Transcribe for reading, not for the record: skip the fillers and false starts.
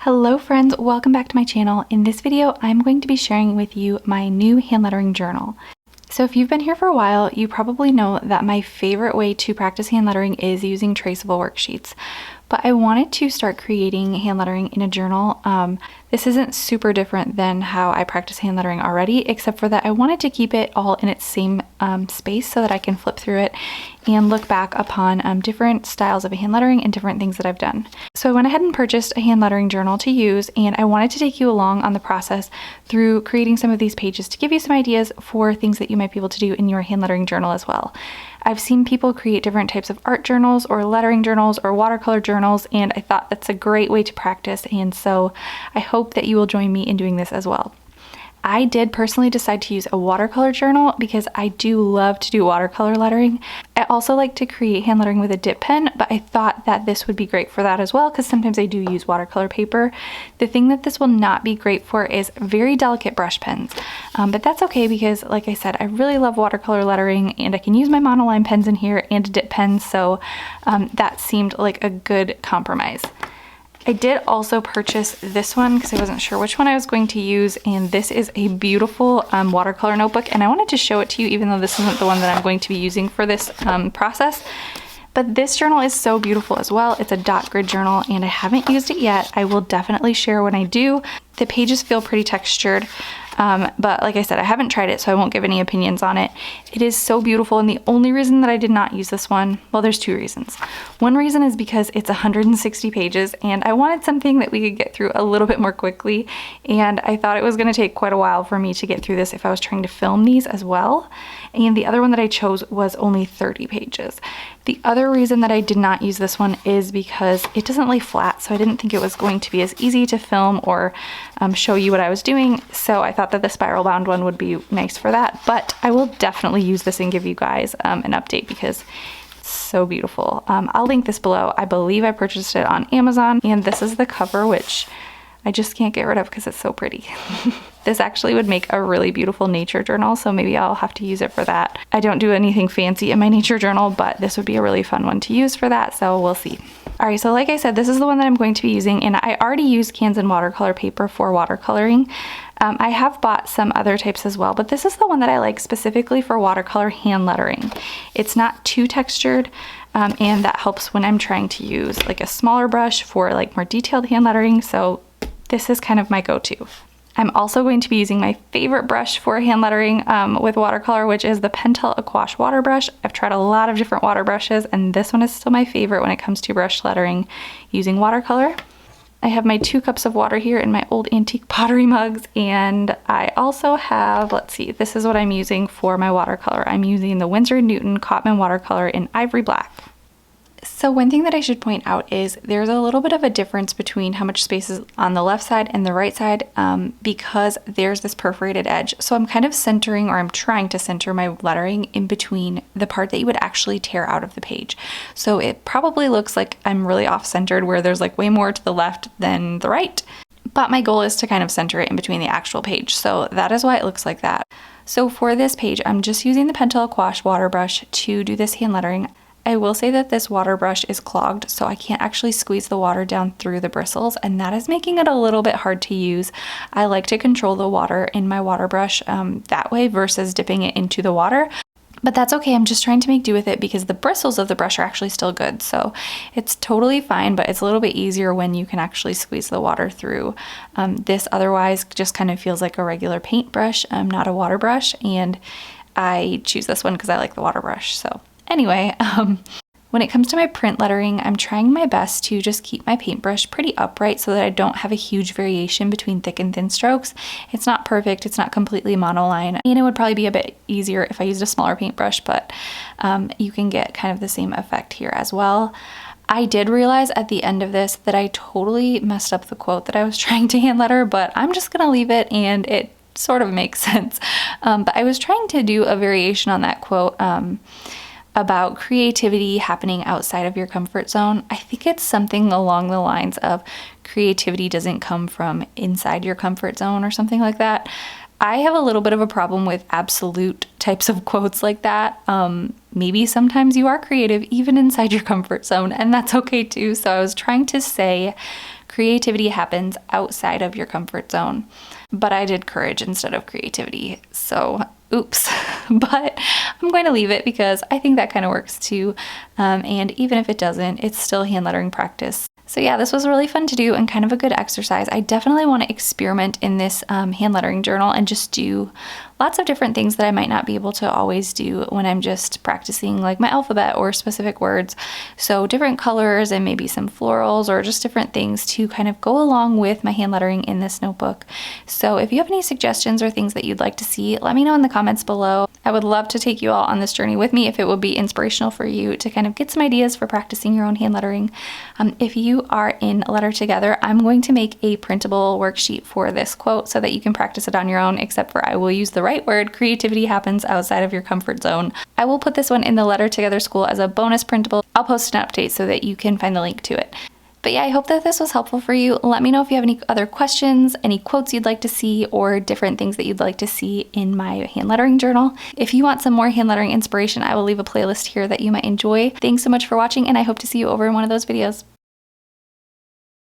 Hello friends, welcome back to my channel. In this video, I'm going to be sharing with you my new hand lettering journal. So if you've been here for a while, you probably know that my favorite way to practice hand lettering is using traceable worksheets. But I wanted to start creating hand lettering in a journal. This isn't super different than how I practice hand lettering already, except for that I wanted to keep it all in its same space so that I can flip through it and look back upon different styles of hand lettering and different things that I've done. So I went ahead and purchased a hand lettering journal to use, and I wanted to take you along on the process through creating some of these pages to give you some ideas for things that you might be able to do in your hand lettering journal as well. I've seen people create different types of art journals or lettering journals or watercolor journals, and I thought that's a great way to practice, and so I hope that you will join me in doing this as well. I did personally decide to use a watercolor journal because I do love to do watercolor lettering. I also like to create hand lettering with a dip pen, but I thought that this would be great for that as well because sometimes I do use watercolor paper. The thing that this will not be great for is very delicate brush pens, but that's okay because, like I said, I really love watercolor lettering and I can use my monoline pens in here and a dip pen, so that seemed like a good compromise. I did also purchase this one because I wasn't sure which one I was going to use, and this is a beautiful watercolor notebook, and I wanted to show it to you even though this isn't the one that I'm going to be using for this process. But this journal is so beautiful as well. It's a dot grid journal and I haven't used it yet. I will definitely share when I do. The pages feel pretty textured, but like I said, I haven't tried it, so I won't give any opinions on it. It is so beautiful, and the only reason that I did not use this one, well, there's two reasons. One reason is because it's 160 pages, and I wanted something that we could get through a little bit more quickly, and I thought it was going to take quite a while for me to get through this if I was trying to film these as well. And the other one that I chose was only 30 pages. The other reason that I did not use this one is because it doesn't lay flat, so I didn't think it was going to be as easy to film or show you what I was doing, so I thought that the spiral bound one would be nice for that. But I will definitely use this and give you guys an update because it's so beautiful. I'll link this below. I believe I purchased it on Amazon, and this is the cover, which I just can't get rid of because it's so pretty. This actually would make a really beautiful nature journal, so maybe I'll have to use it for that. I don't do anything fancy in my nature journal, but this would be a really fun one to use for that, so we'll see. All right, so like I said, this is the one that I'm going to be using, and I already used Canson watercolor paper for watercoloring. I have bought some other types as well, but this is the one that I like specifically for watercolor hand lettering. It's not too textured, and that helps when I'm trying to use like a smaller brush for like more detailed hand lettering, so this is kind of my go-to. I'm also going to be using my favorite brush for hand lettering with watercolor, which is the Pentel Aquash water brush. I've tried a lot of different water brushes, and this one is still my favorite when it comes to brush lettering using watercolor. I have my 2 cups of water here in my old antique pottery mugs, and I also have, let's see, this is what I'm using for my watercolor. I'm using the Winsor & Newton Cotman watercolor in Ivory Black. So one thing that I should point out is there's a little bit of a difference between how much space is on the left side and the right side because there's this perforated edge. So I'm kind of centering, or I'm trying to center my lettering in between the part that you would actually tear out of the page. So it probably looks like I'm really off-centered where there's like way more to the left than the right. But my goal is to kind of center it in between the actual page. So that is why it looks like that. So for this page, I'm just using the Pentel Aquash water brush to do this hand lettering. I will say that this water brush is clogged, so I can't actually squeeze the water down through the bristles, and that is making it a little bit hard to use. I like to control the water in my water brush that way versus dipping it into the water. But that's okay, I'm just trying to make do with it because the bristles of the brush are actually still good. So it's totally fine, but it's a little bit easier when you can actually squeeze the water through. This otherwise just kind of feels like a regular paintbrush, not a water brush, and I choose this one because I like the water brush. So anyway, when it comes to my print lettering, I'm trying my best to just keep my paintbrush pretty upright so that I don't have a huge variation between thick and thin strokes. It's not perfect, it's not completely monoline, and it would probably be a bit easier if I used a smaller paintbrush, but you can get kind of the same effect here as well. I did realize at the end of this that I totally messed up the quote that I was trying to hand letter, but I'm just gonna leave it, and it sort of makes sense. But I was trying to do a variation on that quote about creativity happening outside of your comfort zone. I think it's something along the lines of creativity doesn't come from inside your comfort zone or something like that. I have a little bit of a problem with absolute types of quotes like that. Maybe sometimes you are creative even inside your comfort zone, and that's okay too. So I was trying to say creativity happens outside of your comfort zone. But I did courage instead of creativity, so oops. But I'm going to leave it because I think that kind of works too. And even if it doesn't, it's still hand lettering practice. So yeah, this was really fun to do and kind of a good exercise. I definitely want to experiment in this hand lettering journal and just do lots of different things that I might not be able to always do when I'm just practicing like my alphabet or specific words. So different colors and maybe some florals or just different things to kind of go along with my hand lettering in this notebook. So if you have any suggestions or things that you'd like to see, let me know in the comments below. I would love to take you all on this journey with me if it would be inspirational for you to kind of get some ideas for practicing your own hand lettering. If you are in Letter Together, I'm going to make a printable worksheet for this quote so that you can practice it on your own, except for I will use the right word, creativity happens outside of your comfort zone. I will put this one in the Letter Together School as a bonus printable. I'll post an update so that you can find the link to it. But yeah, I hope that this was helpful for you. Let me know if you have any other questions, any quotes you'd like to see, or different things that you'd like to see in my hand lettering journal. If you want some more hand lettering inspiration, I will leave a playlist here that you might enjoy. Thanks so much for watching, and I hope to see you over in one of those videos.